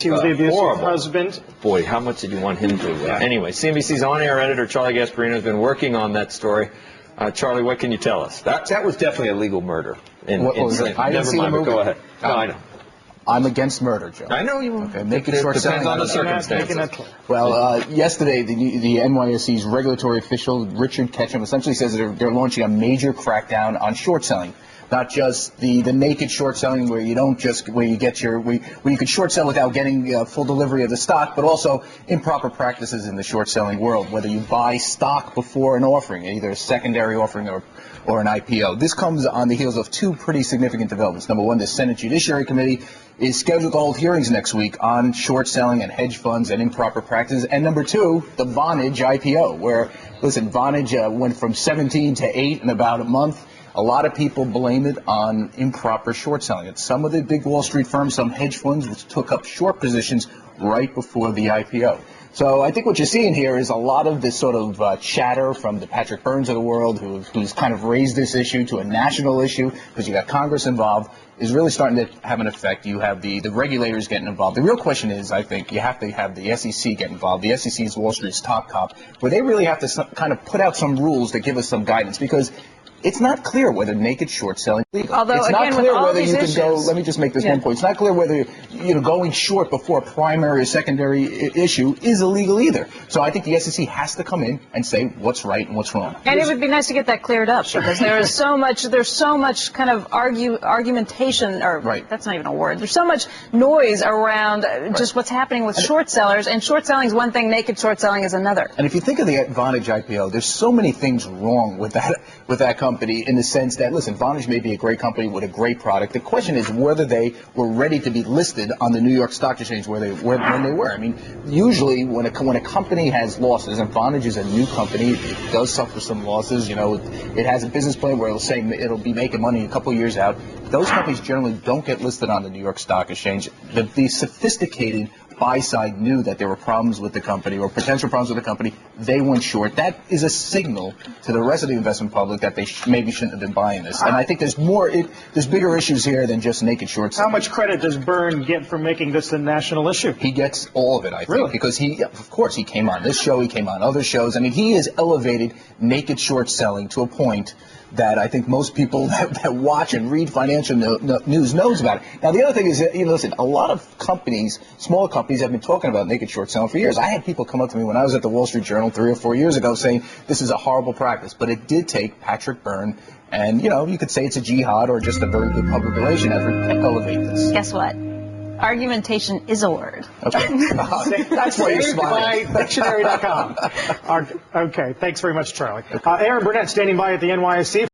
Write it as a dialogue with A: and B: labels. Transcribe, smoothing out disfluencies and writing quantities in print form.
A: She was the abusive husband.
B: Boy, how much did you want him to? Anyway, CNBC's on-air editor, Charlie Gasparino, has been working on that story. Charlie, what can you tell us? That was definitely a legal murder.
C: I didn't see the movie.
B: Go ahead. No, I know.
C: I'm against murder, Joe.
B: I know you.
C: Okay, make it short.
B: Depends on the circumstances.
C: Well, yesterday, the NYSE's regulatory official, Richard Ketchum, essentially says that they're launching a major crackdown on short selling. Not just the naked short selling where you don't just where you could short sell without getting full delivery of the stock, but also improper practices in the short selling world, whether you buy stock before an offering, either a secondary offering or an IPO. This comes on the heels of two pretty significant developments. Number one, the Senate Judiciary Committee is scheduled to hold hearings next week on short selling and hedge funds and improper practices. And number two, the Vonage IPO, where, listen, Vonage went from 17 to 8 in about a month. A lot of people blame it on improper short selling. It's some of the big Wall Street firms, some hedge funds, which took up short positions right before the IPO. So I think what you're seeing here is a lot of this sort of chatter from the Patrick Burns of the world, who's kind of raised this issue to a national issue because you got Congress involved, is really starting to have an effect. You have the regulators getting involved. The real question is, I think, you have to have the SEC get involved. The SEC is Wall Street's top cop, where they really have to kind of put out some rules that give us some guidance, because it's not clear whether naked short selling is legal.
D: Although,
C: it's
D: again,
C: not clear whether you
D: issues,
C: can go. Let me just make this one point. It's not clear whether going short before a primary or secondary issue is illegal either. So I think the SEC has to come in and say what's right and what's wrong.
D: And it would be nice to get that cleared up, because there's so much kind of argumentation, or that's not even a word. There's so much noise around just what's happening with short sellers, and short selling is one thing, naked short selling is another.
C: And if you think of the Vonage IPO, there's so many things wrong with that company, in the sense that, listen, Vonage may be a great company with a great product. The question is whether they were ready to be listed on the New York Stock Exchange when they were. I mean, usually when a company has losses, and Vonage is a new company, it does suffer some losses. It has a business plan where it'll say it'll be making money a couple of years out. Those companies generally don't get listed on the New York Stock Exchange. The sophisticated buy side knew that there were problems with the company, or potential problems with the company. They went short. That is a signal to the rest of the investment public that they maybe shouldn't have been buying this. And I think there's there's bigger issues here than just naked short selling.
A: How much credit does Byrne get for making this a national issue?
C: He gets all of it, I think,
A: really?
C: Because of course, he came on this show, he came on other shows. I mean, he has elevated naked short selling to a point that I think most people that watch and read financial news knows about it. Now, the other thing is, listen, a lot of companies, small companies, have been talking about naked short selling for years. I had people come up to me when I was at the Wall Street Journal 3 or 4 years ago saying this is a horrible practice. But it did take Patrick Byrne, and, you could say it's a jihad or just a very good public relation effort to elevate this.
D: Guess what? Argumentation is a word.
C: Okay. That's why you're smiling.
A: Dictionary.com. Okay, thanks very much, Charlie. Aaron Burnett standing by at the NYSE.